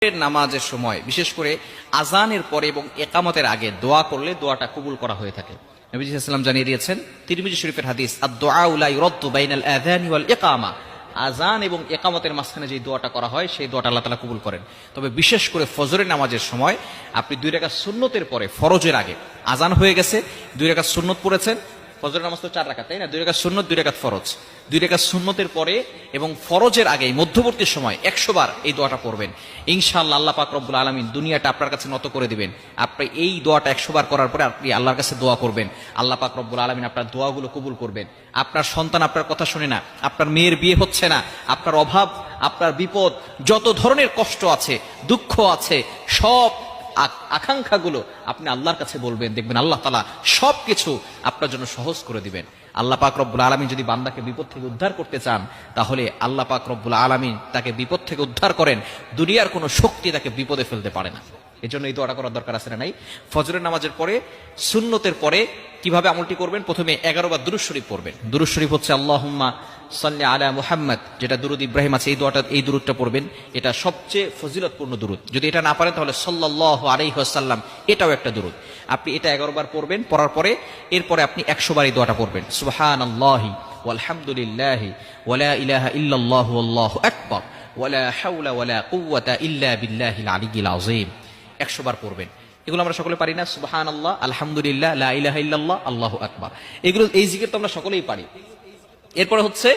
নামাজের সময় বিশেষ করে আজানের পরে এবং একামতের আগে দোয়া করলে দোয়াটা কবুল করা হয়ে থাকে। নবী সাল্লাল্লাহু আলাইহি ওয়াসাল্লাম জানিয়ে দিয়েছেন, তিরমিজি শরীফের হাদিস, আদ-দুআউ লা ইউরাদ্দু বাইনাল আযানি ওয়াল ইকামা। আজান এবং একামতের মাঝখানে যে দোয়াটা করা হয় সেই দোয়াটা আল্লাহ তাআলা কবুল করেন। তবে বিশেষ করে ফজরের নামাজের সময় আপনি 2 রাকাত সুন্নতের পরে, ফরজের আগে আজান হয়ে গেছে, 2 রাকাত সুন্নত পড়েছেন। ফজরের নামাজ তো 4 রাকাত, তাই না? 2 রাকাত সুন্নত, 2 রাকাত ফরজ। 2 রাকাত সুন্নতের পরে এবং ফরজের আগে মধ্যবর্তী সময় 100 বার এই দোয়াটা পড়বেন। ইনশাআল্লাহ আল্লাহ পাক রব্বুল আলামিন দুনিয়াটা আপনার কাছে নত করে দিবেন। আপনি এই দোয়াটা 100 বার করার পরে আপনি আল্লাহর কাছে দোয়া করবেন, আল্লাহ পাক রব্বুল আলামিন আপনার দোয়াগুলো কবুল করবেন। আপনার সন্তান আপনার কথা শুনে না, আপনার মেয়ের বিয়ে হচ্ছে না, আপনার অভাব, আপনার বিপদ, যত ধরনের কষ্ট আছে, দুঃখ আছে, সব আকাঙ্ক্ষাগুলো আপনি আল্লাহর কাছে বলবেন, দেখবেন আল্লাহ তাআলা সবকিছু আপনার জন্য সহজ করে দিবেন। আল্লাহ পাক রব্বুল আলামিন যদি বান্দাকে বিপদ থেকে উদ্ধার করতে চান, তাহলে আল্লাহ পাক রব্বুল আলামিন তাকে বিপদ থেকে উদ্ধার করেন। দুনিয়ার কোনো শক্তি তাকে বিপদে ফেলতে পারে না। এজন্য এই দোয়াটা করার দরকার আছে না নাই? ফজরের নামাজের পরে, সুন্নতের পরে কিভাবে আমলটি করবেন? প্রথমে 11 বার দুরূদ শরীফ পড়বেন। দুরূদ শরীফ হচ্ছে আল্লাহুম্মা সাল্লি আলা মুহাম্মদ, যেটা দুরূদ ইব্রাহিম আছে, এই দুরূদটা পড়বেন। এটা সবচেয়ে ফজিলতপূর্ণ দুরূদ। যদি এটা না পারেন তাহলে সাল্লাল্লাহু আলাইহি ওয়াসাল্লাম, এটাও একটা দুরূদ। আপনি এটা 11 বার পড়বেন। পড়ার পরে এরপরে আপনি 100 বার এই দোয়াটা পড়বেন, সুবহানাল্লাহি ওয়ালহামদুলিল্লাহি ওয়ালা ইলাহা ইল্লাল্লাহু আল্লাহু আকবার ওয়ালা হাওলা ওয়ালা কুওয়াতা ইল্লা বিল্লাহিল আলিয়্যিল আযীম। 100 বার পড়বেন। এগুলো আমরা সকলে পারি না? সুবহানাল্লাহ, আলহামদুলিল্লাহ, লা ইলাহা ইল্লাল্লাহ, আল্লাহু আকবার। এগুলো, এই জিকির তো আমরা সকলেই পারি। এরপরে হচ্ছে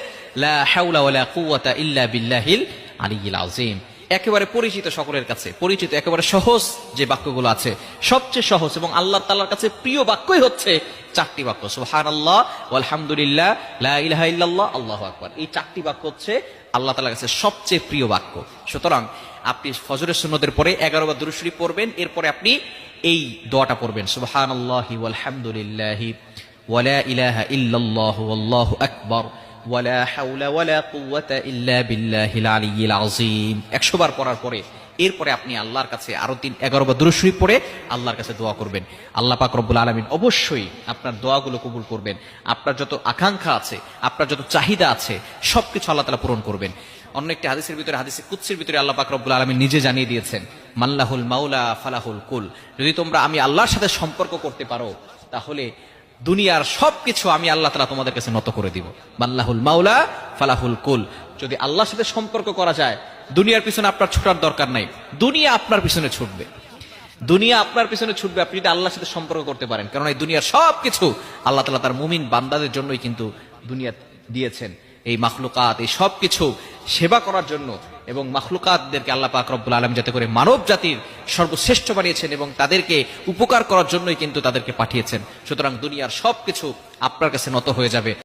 লা হাওলা ওয়ালা কুওয়াতা ইল্লা বিল্লাহিল আলিয়্যিল আযীম। একেবারে পরিচিত, সকলের কাছে পরিচিত, একেবারে সহজ যে বাক্যগুলো আছে, সবচেয়ে সহজ এবং আল্লাহ তাআলার কাছে প্রিয় বাক্যই হচ্ছে 4টি বাক্য, সুবহানাল্লাহ, আলহামদুলিল্লাহ, লা ইলাহা ইল্লাল্লাহ, আল্লাহু আকবার। এই 4টি বাক্য হচ্ছে আল্লাহ তাআলার কাছে সবচেয়ে প্রিয় বাক্য। সুতরাং আপনি ফজরের সুন্নতের পরে 11 বার দুরূদ শরীফ পড়বেন। এরপরে আপনি এই দোয়াটা পড়বেন, সুবহানাল্লাহি ওয়ালহামদুলিল্লাহি ওয়ালা ইলাহা ইল্লাল্লাহু আল্লাহু আকবার ওয়ালা হাওলা ওয়ালা কুওয়াতা ইল্লা বিল্লাহিল আলিয়্যিল আযীম। 100 বার পড়ার পরে এরপরে আপনি আল্লাহর কাছে আরো 11 বার দুরূদ শরীফ পড়ে আল্লাহর কাছে দোয়া করবেন। আল্লাহ পাক রব্বুল আলামিন অবশ্যই আপনার দোয়াগুলো কবুল করবেন। আপনার যত আকাঙ্ক্ষা আছে, আপনার যত চাহিদা আছে, সবকিছু আল্লাহ তাআলা পূরণ করবেন। অন্য একটি হাদিসের ভিতরে, হাদিসে কুদসির ভিতরে আল্লাহ পাক রব্বুল আলামিন নিজে জানিয়ে দিয়েছেন, মাল্লাহুল মাওলা ফালাহুল কুল। যদি তোমরা আমি আল্লাহর সাথে সম্পর্ক করতে পারো, তাহলে দুনিয়ার সবকিছু আমি আল্লাহ তাআলা তোমাদের কাছে নত করে দিব। মাল্লাহুল মাওলা ফালাহুল কুল। যদি আল্লাহর সাথে সম্পর্ক করা যায়, দুনিয়ার পিছনে আপনার ছোটার দরকার নাই, দুনিয়া আপনার পিছনে ছুটবে। দুনিয়া আপনার পিছনে ছুটবে আপনি যদি আল্লাহর সাথে সম্পর্ক করতে পারেন। কারণ এই দুনিয়ার সবকিছু আল্লাহ তাআলা তার মুমিন বান্দাদের জন্যই কিন্তু দুনিয়া দিয়েছেন। এই মাখলুকাত, এই সবকিছু সেবা করার জন্য, এবং মাখলুকাতদেরকে আল্লাহ পাক রব্বুল আলামিন যাতে করে মানব জাতির সর্বশ্রেষ্ঠ বানিয়েছেন এবং তাদেরকে উপকার করার জন্যই কিন্তু তাদেরকে পাঠিয়েছেন। সুতরাং দুনিয়ার সবকিছু আপনার কাছে নত হয়ে যাবে।